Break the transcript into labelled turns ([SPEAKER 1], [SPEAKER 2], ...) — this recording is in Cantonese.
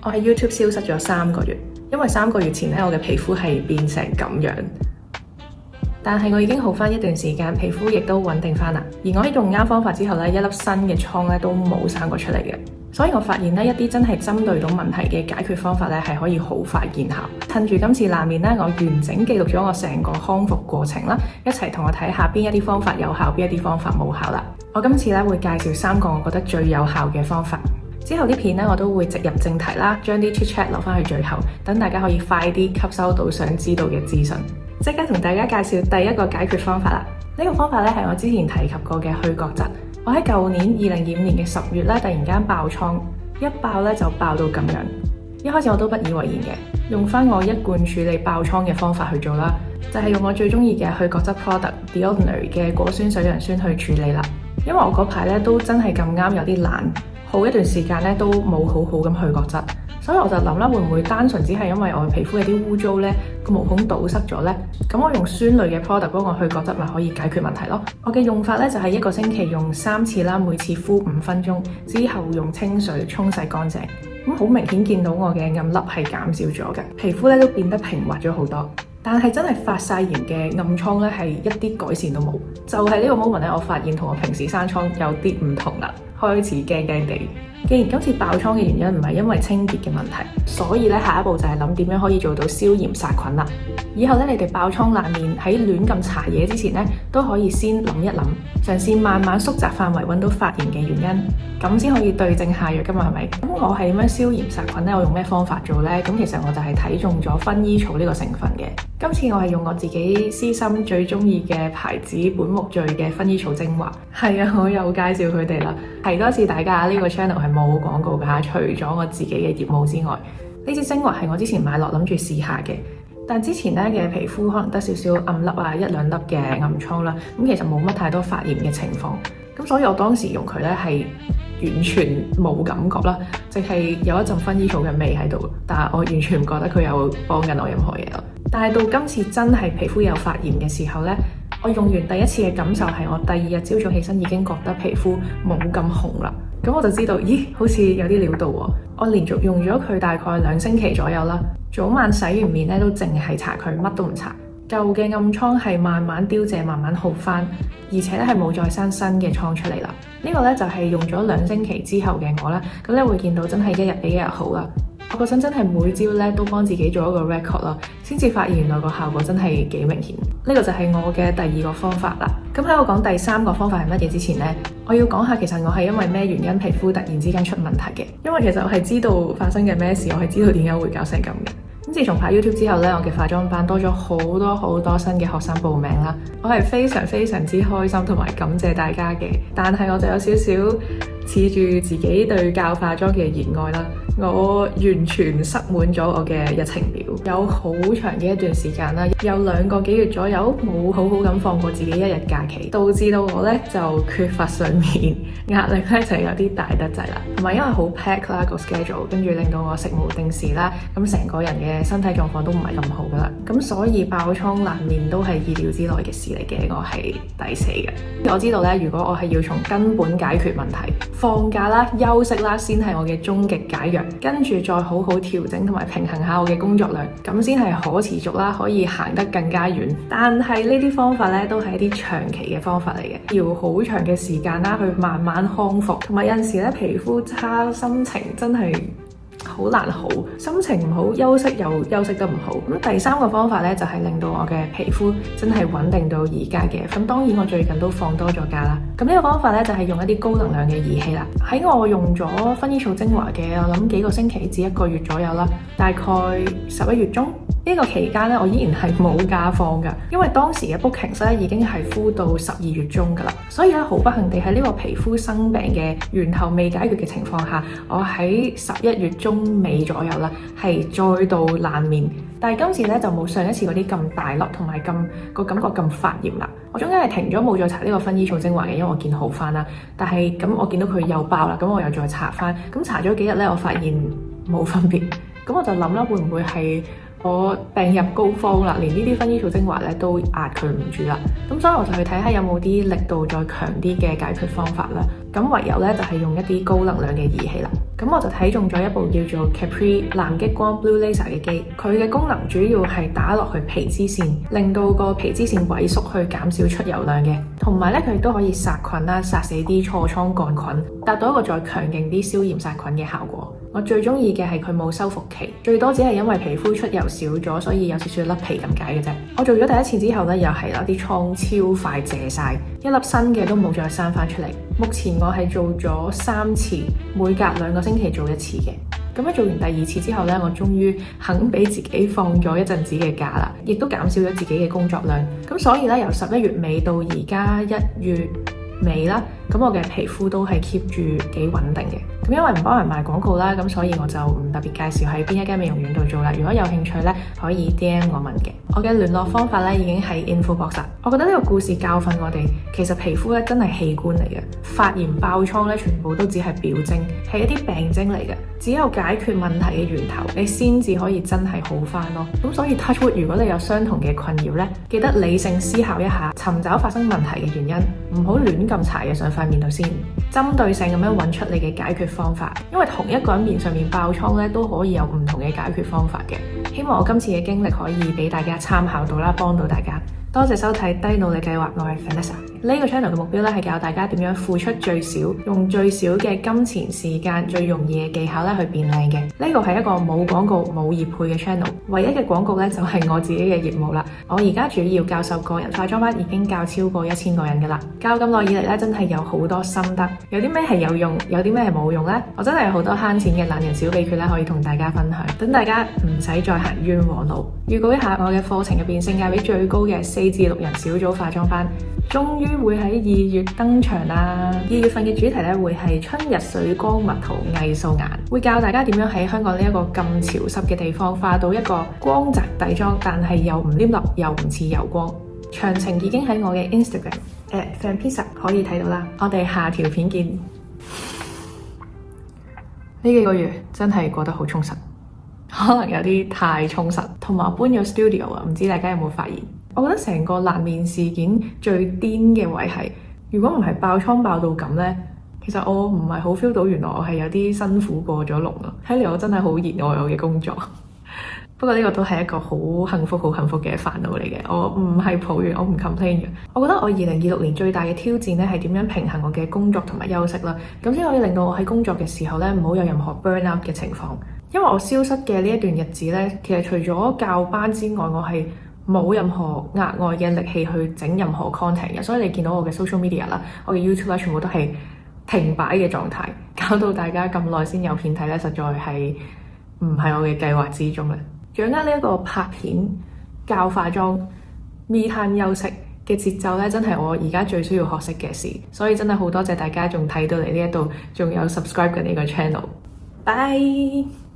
[SPEAKER 1] 我喺 YouTube 消失咗3個月，因為3個月前咧，我嘅皮膚係變成咁樣。但係我已經好翻一段時間，皮膚亦都穩定翻啦。而我喺用啱方法之後咧，一粒新嘅瘡咧都冇生過出嚟嘅。所以我發現咧，一啲真係針對到問題嘅解決方法咧，係可以好快見效。趁住今次爛面咧，我完整記錄咗我成個康復過程啦，一齊同我睇下邊一啲方法有效，邊一啲方法冇效啦。我今次咧會介紹3個我覺得最有效嘅方法。之後啲片咧，我都會直入正題啦，將啲 chit chat 留翻去最後，等大家可以快啲吸收到想知道嘅資訊。即刻同大家介紹第一個解決方法啦！呢個方法咧係我之前提及過嘅去角質。我喺舊年2025年嘅10月咧，突然間爆瘡，一爆咧就爆到咁樣。一開始我都不以為然嘅，用翻我一貫處理爆瘡嘅方法去做啦，就係用我最中意嘅去角質 product The Ordinary 嘅果酸水楊酸去處理啦。因為我嗰排咧都真係咁啱有啲懶，好一段時間咧都冇好好咁去角質。所以我就諗啦，會唔會單純只係因為我嘅皮膚有啲污糟咧，個毛孔堵塞咗咧？咁我用酸類嘅 product 幫我去角質，咪可以解決問題咯。我嘅用法咧就係1個星期用3次啦，每次敷5分鐘，之後用清水沖洗乾淨。咁好明顯見到我嘅暗粒係減少咗嘅，皮膚咧都變得平滑咗好多。但係真係發晒炎嘅暗瘡咧係一啲改善都冇。就係呢個 moment咧，我發現同我平時生瘡有啲唔同啦，開始驚驚地。既然今次爆瘡嘅原因唔係因為清潔嘅問題，所以咧下一步就係諗點樣可以做到消炎殺菌啦。以後咧你哋爆瘡爛面喺亂咁搽嘢之前咧，都可以先諗一諗，嘗試慢慢縮窄範圍揾到發炎嘅原因，咁先可以對症下藥㗎嘛，係咪？咁我係點樣消炎殺菌咧？我用咩方法做咧？咁其實我就係睇中咗薰衣草呢個成分嘅。今次我係用我自己私心最中意嘅牌子本木聚嘅薰衣草精華。係啊，我又介紹佢哋啦。提多次大家，呢個 channel 係冇廣告㗎，除咗我自己嘅業務之外，呢支精華係我之前買落諗住試下嘅。但之前咧嘅皮膚可能得少少暗粒啊，1-2粒嘅暗瘡啦，咁其實冇乜太多發炎嘅情況。咁所以我當時用佢咧係完全冇感覺啦，淨係有一陣薰衣草嘅味喺度，但係我完全唔覺得佢有幫緊我任何嘢咯。但係到今次真係皮膚有發炎嘅時候咧，我用完第一次嘅感受係我第2日朝早起身已經覺得皮膚冇咁紅啦。咁我就知道，咦，好似有啲料到喎。我連續用咗佢大概2星期左右啦，早晚洗完面咧都淨係搽佢，乜都唔搽。舊嘅暗瘡係慢慢凋謝，慢慢好返，而且咧係冇再生新嘅瘡出嚟啦。呢個咧就係用咗2星期之後嘅我啦，咁你會見到真係一日比一日好啦。我嗰陣真係每朝咧都幫自己做一個 record 啦，先至發現原來個效果真係幾明顯。呢個就係我嘅第2個方法啦。咁喺我講第3個方法係乜嘢之前呢，我要講下其實我係因為咩原因皮膚突然之間出問題嘅。因為其實我係知道發生嘅咩事，我係知道點解會搞成咁嘅。咁自從拍 YouTube 之後咧，我嘅化妝班多咗好多新嘅學生報名啦，我係非常之開心同埋感謝大家嘅。但係我就有少少恃住自己對教化妝嘅熱愛啦，我完全塞滿咗我嘅日程表，有好長嘅一段時間啦，有2個幾月左右冇好好咁放過自己1日假期，導致到我咧就缺乏睡眠，壓力咧就有啲大得滯啦，同埋因為好 pack 啦個 schedule， 跟住令到我食無定時啦，咁成個人嘅身體狀況都唔係咁好噶啦，咁所以爆瘡爛面都係意料之內嘅事嚟嘅，我係抵死嘅。我知道咧，如果我係要從根本解決問題，放假啦、休息啦，先係我嘅終極解藥。跟住再好好調整同埋平衡下我嘅工作量，咁先係可持續啦，可以行得更加遠。但係呢啲方法咧，都係一啲長期嘅方法嚟嘅，要好長嘅時間啦，去慢慢康復。同埋有陣時咧，皮膚差，心情真係好難好，心情唔好，休息又休息得唔好。咁第3個方法咧，就係令到我嘅皮膚真係穩定到而家嘅。咁當然我最近都放多咗假啦。咁呢個方法咧，就係用一啲高能量嘅儀器啦。喺我用咗薰衣草精華嘅，我諗幾個星期至1個月左右啦，大概11月中。呢個期間咧，我依然係冇假放㗎，因為當時嘅 booking 咧已經係敷到12月中㗎啦，所以咧好不幸地喺呢個皮膚生病嘅源頭未解決嘅情況下，我喺11月中尾左右啦，係再度爛面，但係今次咧就冇上一次嗰啲咁大粒同埋咁個感覺咁發炎啦。我中間係停咗冇再搽呢個薰衣草精華嘅，因為我見好翻啦。但係咁我見到佢又爆啦，咁我又再搽翻，咁搽咗幾日咧，我發現冇分別，咁我就諗啦，會唔會係我病入膏肓啦，連呢啲薰衣草精華咧都壓佢唔住啦。咁所以我就去睇下有冇啲力度再強啲嘅解決方法啦。咁唯有咧就係用一啲高能量嘅儀器啦。咁我就睇中咗一部叫做 Capri 藍激光 Blue Laser 嘅機，佢嘅功能主要係打落去皮脂腺，令到個皮脂腺萎縮去減少出油量嘅。同埋咧佢亦都可以殺菌啦，殺死啲痤瘡桿菌，達到一個再強勁啲消炎殺菌嘅效果。我最中意嘅係佢冇修復期，最多只係因為皮膚出油少咗，所以有少少甩皮咁解嘅啫。我做咗第一次之後咧，又係啦，啲瘡超快謝晒，一粒新嘅都冇再生翻出嚟。目前我係做咗3次，每隔2個星期做1次嘅。咁喺做完第2次之後咧，我終於肯俾自己放咗一陣子嘅假啦，亦都減少咗自己嘅工作量。咁所以咧，由11月尾到而家1月尾啦，咁我嘅皮膚都係 keep 住幾穩定嘅。咁因為唔幫人賣廣告啦，咁所以我就唔特別介紹喺邊一間美容院度做啦。如果有興趣咧，可以 DM 我問嘅。我嘅聯絡方法咧已經喺 info box。我覺得呢個故事教訓我哋，其實皮膚咧真係器官嚟嘅，發炎爆瘡咧全部都只係表徵，係一啲病徵嚟嘅。只有解決問題嘅源頭，你先至可以真係好翻咯。咁所以 touch wood，如果你有相同嘅困擾咧，記得理性思考一下，尋找發生問題嘅原因，唔好亂咁搽嘢上塊面度先，針對性咁樣揾出你嘅解決方法。因為同一個人面上面爆瘡咧，都可以有唔同嘅解決方法嘅。希望我今次嘅經歷可以俾大家參考到啦，幫到大家。多謝收睇低努力計劃，我係 Vanessa。呢個 channel 嘅目標咧係教大家點樣付出最少，用最少嘅金錢、時間、最容易嘅技巧咧去變靚嘅。呢個係一個冇廣告、冇業配嘅 channel，唯一嘅廣告咧就係我自己嘅業務啦。我而家主要教授個人化妝班，已經教超過1000個人噶啦。教咁耐以嚟咧，真係有好多心得。有啲咩係有用，有啲咩係冇用咧？我真係有好多慳錢嘅懶人小秘訣咧，可以同大家分享，等大家唔使再行冤枉路。預告一下，我嘅課程入邊性價比最高嘅4至6人小組化妝班，終於會喺2月登場啦！2月份嘅主題咧會係春日水光蜜桃藝素顏，會教大家點樣喺香港呢一個咁潮濕嘅地方化到一個光澤底妝，但係又唔黏立又唔似油光。詳情已經喺我嘅 Instagram @fanpizza 可以睇到啦。我哋下條片見。呢幾個月真係過得好充實，可能有啲太充實，同埋搬咗 studio 啊，唔知大家有冇發現？我覺得成個爛面事件最癲嘅位係，如果唔係爆瘡爆到咁呢，其實我唔係好 feel 到原來我係有啲辛苦過咗龍咯。睇嚟我真係好熱愛我嘅工作。不過呢個都係一個好幸福嘅煩惱嚟嘅。我唔係抱怨，我唔 complain 嘅。我覺得我2026年最大嘅挑戰咧係點樣平衡我嘅工作同埋休息啦，咁先可以令到我喺工作嘅時候咧唔好有任何 burn out 嘅情況。因為我消失嘅呢一段日子咧，其實除咗教班之外，我係冇任何額外嘅力氣去整任何 content 嘅，所以你見到我嘅 social media 啦，我嘅 YouTube 啦，全部都係停擺嘅狀態，搞到大家咁耐先有片睇咧，實在係唔係我嘅計劃之中咧。掌握呢一個拍片、教化妝、me time 休息嘅節奏咧，真係我而家最需要學識嘅事，所以真係好多謝大家仲睇到嚟呢一度，仲有 subscribe 緊呢個 channel。Bye。